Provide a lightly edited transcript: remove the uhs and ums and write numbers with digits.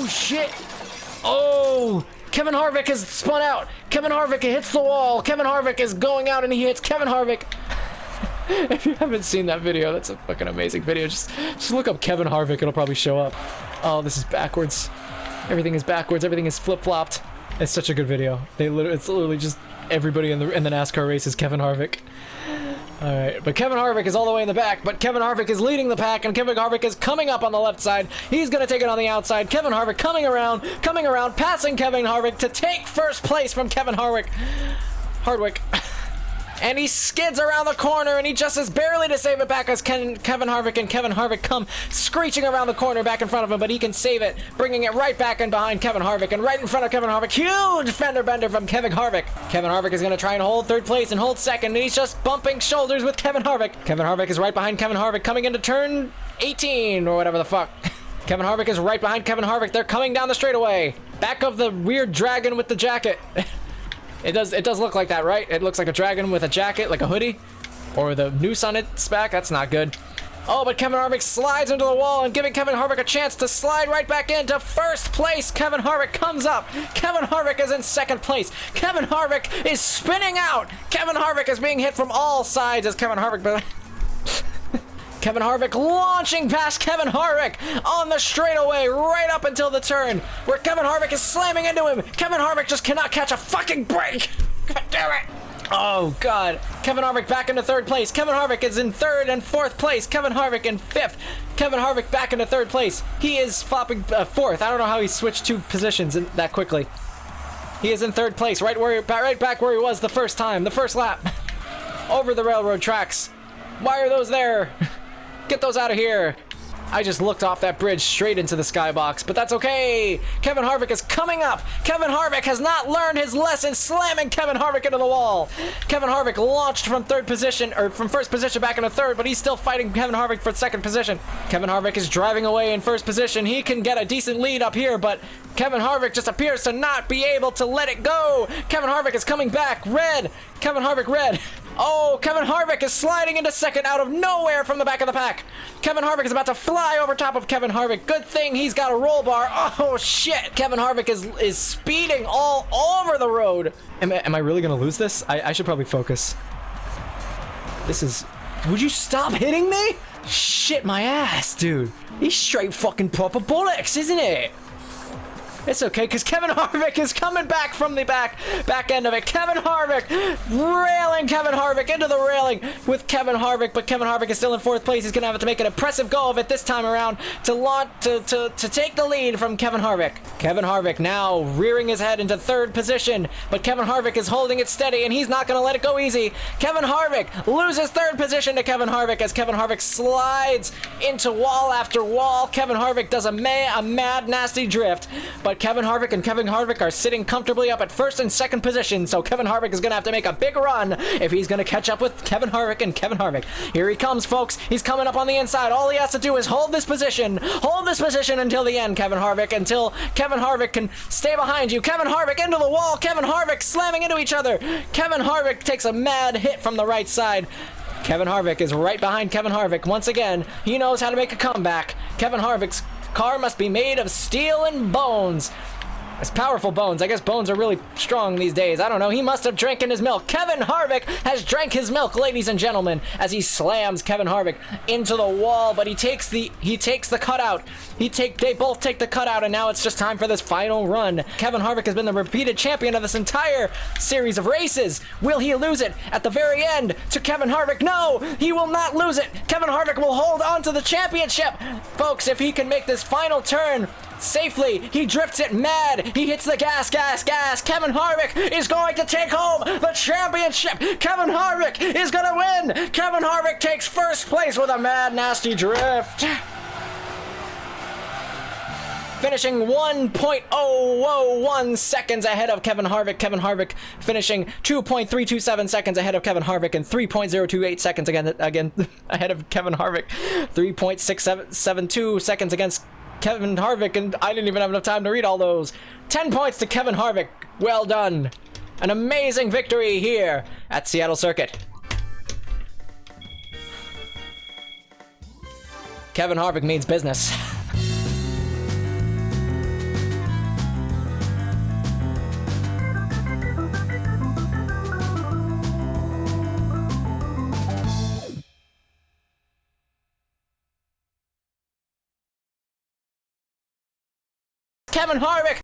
Oh, shit. Oh, Kevin Harvick has spun out. Kevin Harvick hits the wall. Kevin Harvick is going out and he hits Kevin Harvick. If you haven't seen that video, that's a fucking amazing video. Just look up Kevin Harvick. It'll probably show up. Oh, this is backwards. Everything is backwards. Everything is flip-flopped. It's such a good video. It's literally just everybody in the NASCAR race is Kevin Harvick. Alright, but Kevin Harvick is all the way in the back, but Kevin Harvick is leading the pack, and Kevin Harvick is coming up on the left side. He's going to take it on the outside. Kevin Harvick coming around, passing Kevin Harvick to take first place from Kevin Hardwick. And he skids around the corner, and he just is barely to save it back as Kevin Harvick and Kevin Harvick come screeching around the corner back in front of him, but he can save it, bringing it right back in behind Kevin Harvick, and right in front of Kevin Harvick. Huge fender bender from Kevin Harvick. Kevin Harvick is going to try and hold third place and hold second, and he's just bumping shoulders with Kevin Harvick. Kevin Harvick is right behind Kevin Harvick coming into turn 18, or whatever the fuck. Kevin Harvick is right behind Kevin Harvick. They're coming down the straightaway. Back of the weird dragon with the jacket. It does look like that, right? It looks like a dragon with a jacket, like a hoodie. Or the noose on its back. That's not good. Oh, but Kevin Harvick slides into the wall and giving Kevin Harvick a chance to slide right back into first place. Kevin Harvick comes up. Kevin Harvick is in second place. Kevin Harvick is spinning out. Kevin Harvick is being hit from all sides as Kevin Harvick... Kevin Harvick launching past Kevin Harvick on the straightaway right up until the turn where Kevin Harvick is slamming into him. Kevin Harvick just cannot catch a fucking break. God damn it. Oh, God. Kevin Harvick back into third place. Kevin Harvick is in third and fourth place. Kevin Harvick in fifth. Kevin Harvick back into third place. He is flopping fourth. I don't know how he switched two positions that quickly. He is in third place, right back where he was the first time, the first lap. Over the railroad tracks. Why are those there? Get those out of here. I just looked off that bridge straight into the skybox, but that's okay. Kevin Harvick is coming up. Kevin Harvick has not learned his lesson, slamming Kevin Harvick into the wall. Kevin Harvick launched from third position, or from first position back into third, but he's still fighting Kevin Harvick for second position. Kevin Harvick is driving away in first position. He can get a decent lead up here, but Kevin Harvick just appears to not be able to let it go. Kevin Harvick is coming back. Red. Kevin Harvick red. Oh, Kevin Harvick is sliding into second out of nowhere from the back of the pack. Kevin Harvick is about to fly over top of Kevin Harvick. Good thing he's got a roll bar. Oh, shit. Kevin Harvick is speeding all over the road. Am I really going to lose this? I should probably focus. This is... Would you stop hitting me? Shit my ass, dude. He's straight fucking proper bullocks, isn't it? It's okay, because Kevin Harvick is coming back from the back end of it. Kevin Harvick railing Kevin Harvick into the railing with Kevin Harvick, but Kevin Harvick is still in fourth place. He's going to have to make an impressive go of it this time around to take the lead from Kevin Harvick. Kevin Harvick now rearing his head into third position, but Kevin Harvick is holding it steady, and he's not going to let it go easy. Kevin Harvick loses third position to Kevin Harvick as Kevin Harvick slides into wall after wall. Kevin Harvick does a mad, nasty drift, but Kevin Harvick and Kevin Harvick are sitting comfortably up at first and second position, so Kevin Harvick is going to have to make a big run if he's going to catch up with Kevin Harvick and Kevin Harvick. Here he comes, folks. He's coming up on the inside. All he has to do is hold this position until the end, Kevin Harvick, until Kevin Harvick can stay behind you. Kevin Harvick into the wall. Kevin Harvick slamming into each other. Kevin Harvick takes a mad hit from the right side. Kevin Harvick is right behind Kevin Harvick. Once again, he knows how to make a comeback. Kevin Harvick's car must be made of steel and bones. It's powerful bones. I guess bones are really strong these days. I don't know. He must have drank in his milk. Kevin Harvick has drank his milk, ladies and gentlemen, as he slams Kevin Harvick into the wall, but he takes the cutout. They both take the cutout, and now it's just time for this final run. Kevin Harvick has been the repeated champion of this entire series of races. Will he lose it at the very end to Kevin Harvick? No, he will not lose it. Kevin Harvick will hold on to the championship. Folks, if he can make this final turn safely, he drifts it mad. He hits the gas. Kevin Harvick is going to take home the championship. Kevin Harvick is going to win. Kevin Harvick takes first place with a mad, nasty drift. Finishing 1.001 seconds ahead of Kevin Harvick. Kevin Harvick finishing 2.327 seconds ahead of Kevin Harvick and 3.028 seconds again ahead of Kevin Harvick. 3.672 seconds against Kevin Harvick, and I didn't even have enough time to read all those. 10 points to Kevin Harvick. Well done. An amazing victory here at Seattle Circuit. Kevin Harvick means business. Kevin Harvick